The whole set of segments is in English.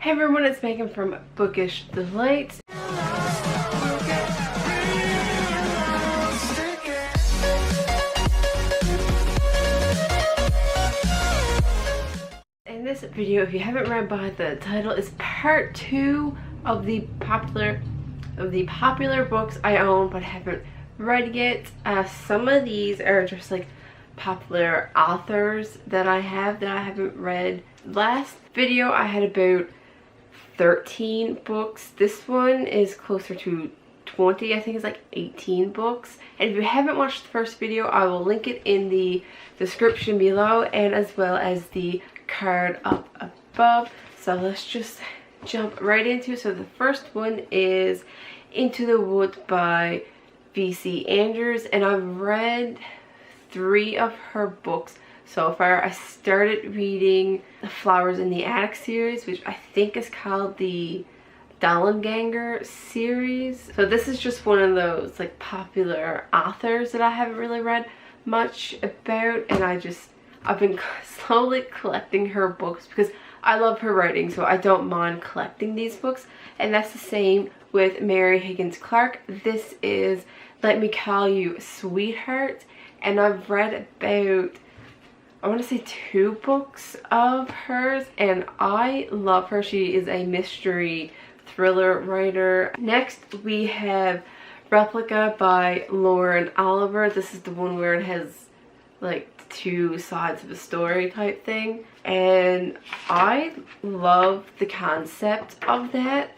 Hey everyone, it's Megan from Bookish Delights. In this video, if you haven't read by the title, is part 2 of the popular books I own but haven't read yet. Some of these are just like popular authors that I haven't read. Last video I had about 13 books. This one is closer to 20. I think it's like 18 books. And if you haven't watched the first video, I will link it in the description below and as well as the card up above. So let's just jump right into it. So the first one is Into the Woods by V.C. Andrews, and I've read 3 of her books so far. I started reading the Flowers in the Attic series, which I think is called the Dollenganger series. So this is just one of those like popular authors that I haven't really read much about, and I've been slowly collecting her books because I love her writing, so I don't mind collecting these books. And that's the same with Mary Higgins Clark. This is Let Me Call You Sweetheart, and I've read about, I want to say 2 books of hers, and I love her. She is a mystery thriller writer. Next we have Replica by Lauren Oliver. This is the one where it has like 2 sides of a story type thing, and I love the concept of that.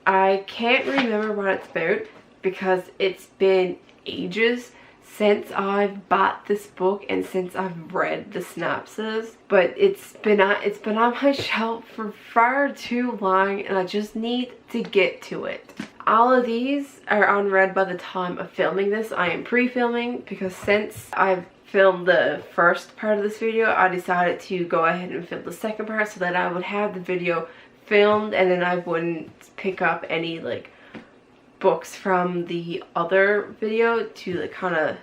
I can't remember what it's about because it's been ages since I've bought this book and since I've read the synopsis, but it's been on my shelf for far too long and I just need to get to it. All of these are unread by the time of filming this. I am pre-filming because since I've filmed the first part of this video, I decided to go ahead and film the second part so that I would have the video filmed and then I wouldn't pick up any like books from the other video to like kind of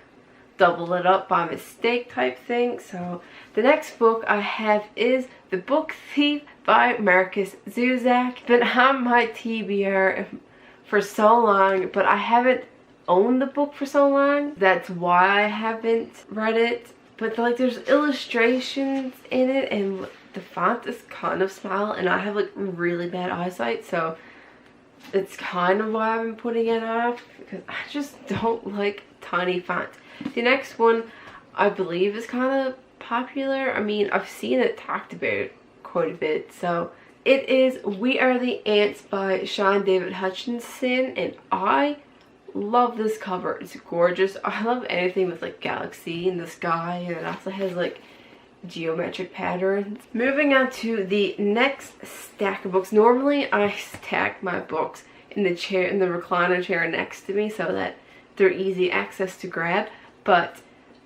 double it up by mistake type thing. So the next book I have is The Book Thief by Marcus Zuzak. Been on my TBR for so long, but I haven't owned the book for so long. That's why I haven't read it. But like there's illustrations in it and the font is kind of small and I have like really bad eyesight, so it's kind of why I've been putting it off because I just don't like tiny font. The next one I believe is kind of popular. I mean, I've seen it talked about quite a bit. So it is We Are the Ants by Sean David Hutchinson, and I love this cover. It's gorgeous. I love anything with like galaxy in the sky, and it also has like geometric patterns. Moving on to the next stack of books. Normally I stack my books in the recliner chair next to me so that they're easy access to grab, but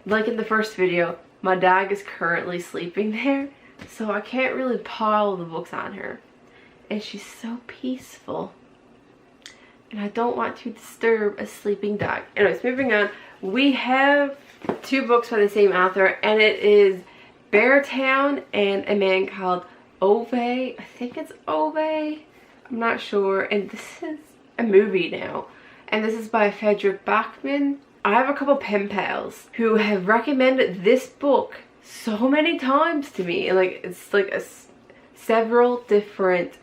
like in the first video, my dog is currently sleeping there, so I can't really pile the books on her, and she's so peaceful and I don't want to disturb a sleeping dog. Anyways, moving on, we have 2 books by the same author, and it is Beartown and A Man Called Ove. I think it's Ove, I'm not sure. And this is a movie now, and this is by Frederick Bachman. I have a couple pen pals who have recommended this book so many times to me, and like it's like several different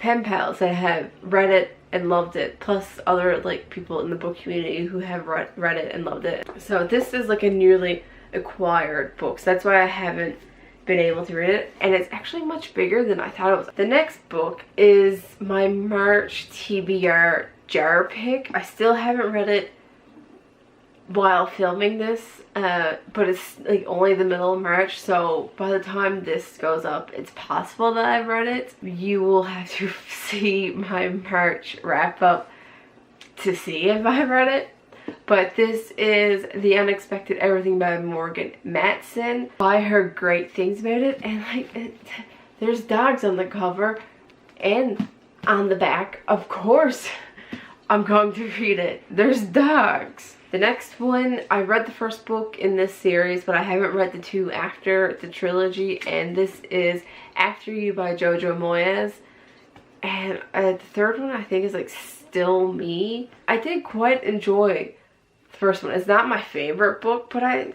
pen pals that have read it and loved it, plus other like people in the book community who have read it and loved it. So this is like a newly acquired book, so that's why I haven't been able to read it, and it's actually much bigger than I thought it was. The next book is my March TBR jar pick. I still haven't read it while filming this, but it's like only the middle of March, so by the time this goes up it's possible that I've read it. You will have to see my March wrap up to see if I've read it. But this is The Unexpected Everything by Morgan Matson. I heard great things about it, and like there's dogs on the cover and on the back. Of course I'm going to read it. There's dogs. The next one, I read the first book in this series, but I haven't read the 2 after the trilogy, and this is After You by Jojo Moyes. And the third one I think is like Still Me. I did quite enjoy the first one. It's not my favorite book, but I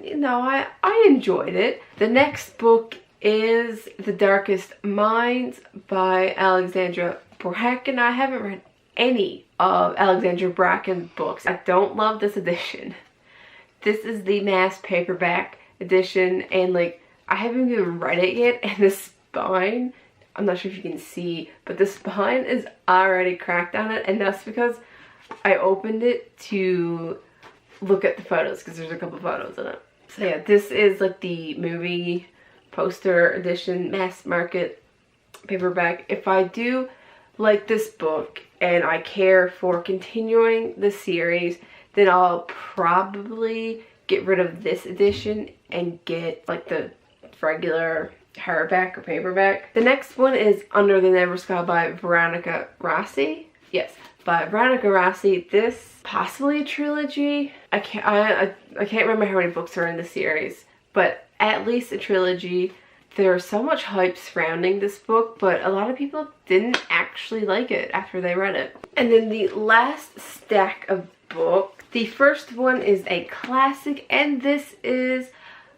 enjoyed it. The next book is The Darkest Minds by Alexandra Bracken. I haven't read any of Alexandra Bracken's books. I don't love this edition. This is the mass paperback edition, and like I haven't even read it yet, and the spine, I'm not sure if you can see, but the spine is already cracked on it, and that's because I opened it to look at the photos because there's a couple photos in it. So yeah, this is like the movie poster edition mass market paperback. If I do like this book and I care for continuing the series, then I'll probably get rid of this edition and get like the regular hardback or paperback. The next one is Under the Never Sky by Veronica Rossi. Yes, by Veronica Rossi. This possibly a trilogy. I can't remember how many books are in the series, but at least a trilogy. There's so much hype surrounding this book, but a lot of people didn't actually like it after they read it. And then the last stack of books. The first one is a classic, and this is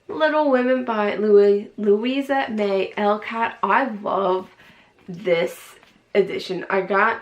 Little Women by Louisa May Alcott. I love this edition. I got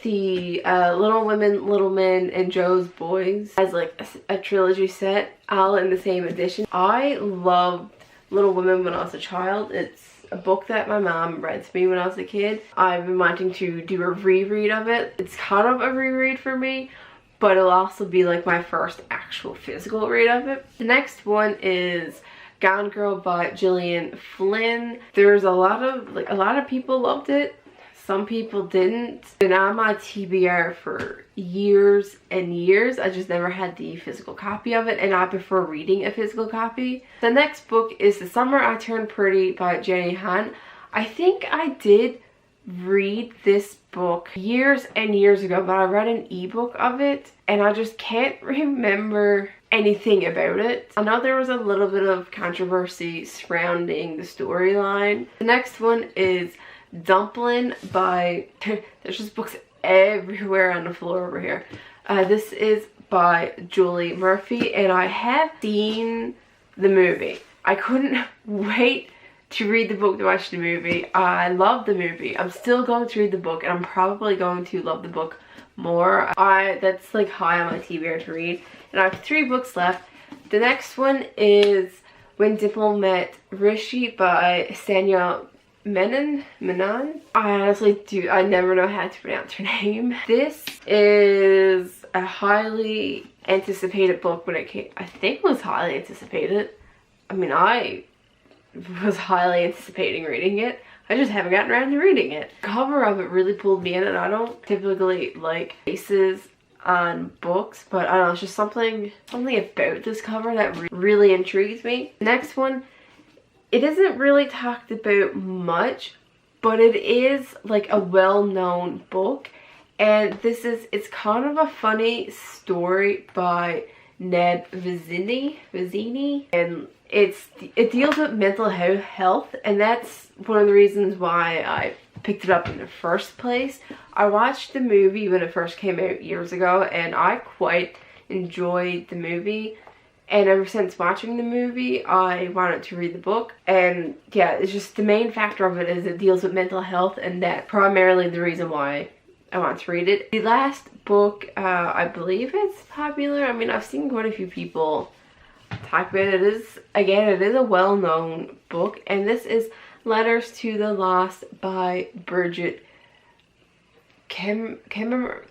the Little Women, Little Men, and Joe's Boys as like a trilogy set, all in the same edition. I loved Little Women when I was a child. It's a book that my mom read to me when I was a kid. I've been wanting to do a reread of it. It's kind of a reread for me, but it'll also be like my first actual physical read of it. The next one is Gone Girl by Gillian Flynn. There's a lot of people loved it. Some people didn't. It's been on my TBR for years and years. I just never had the physical copy of it, and I prefer reading a physical copy. The next book is The Summer I Turned Pretty by Jenny Han. I think I did read this book years and years ago, but I read an ebook of it and I just can't remember anything about it. I know there was a little bit of controversy surrounding the storyline. The next one is Dumpling by, there's just books everywhere on the floor over here. This is by Julie Murphy, and I have seen the movie. I couldn't wait to read the book to watch the movie. I love the movie. I'm still going to read the book, and I'm probably going to love the book more. That's like high on my TBR to read. And I have 3 books left. The next one is When Dimple Met Rishi by Sanya Menon. I honestly I never know how to pronounce her name. This is a highly anticipated book when it came. I think it was highly anticipated. I mean, I was highly anticipating reading it. I just haven't gotten around to reading it. The cover of it really pulled me in, and I don't typically like faces on books, but I don't know, it's just something about this cover that really intrigues me. Next one, it isn't really talked about much, but it is like a well-known book, and it's kind of a funny story by Ned Vizzini, and it deals with mental health, and that's one of the reasons why I picked it up in the first place. I watched the movie when it first came out years ago, and I quite enjoyed the movie. And ever since watching the movie, I wanted to read the book. And yeah, it's just the main factor of it is it deals with mental health, and that's primarily the reason why I want to read it. The last book, I believe it's popular. I mean, I've seen quite a few people talk about it. It is a well-known book, and this is Letters to the Lost by Bridget Kemmerer.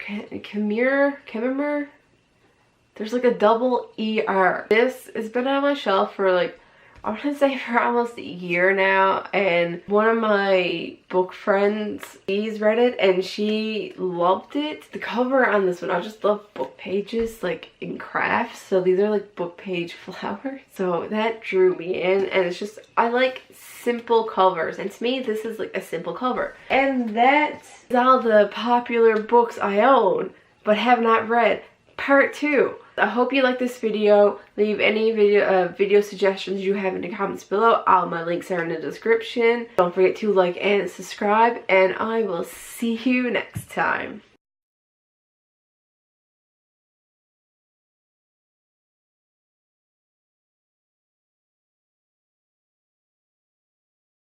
There's like a double ER. This has been on my shelf for like, I want to say for almost a year now, and one of my book friends, she's read it and she loved it. The cover on this one, I just love book pages like in crafts, so these are like book page flowers, so that drew me in. And it's just, I like simple covers, and to me this is like a simple cover. And that's all the popular books I own but have not read. Part 2. I hope you like this video. Leave any video suggestions you have in the comments below. All my links are in the description. Don't forget to like and subscribe, and I will see you next time.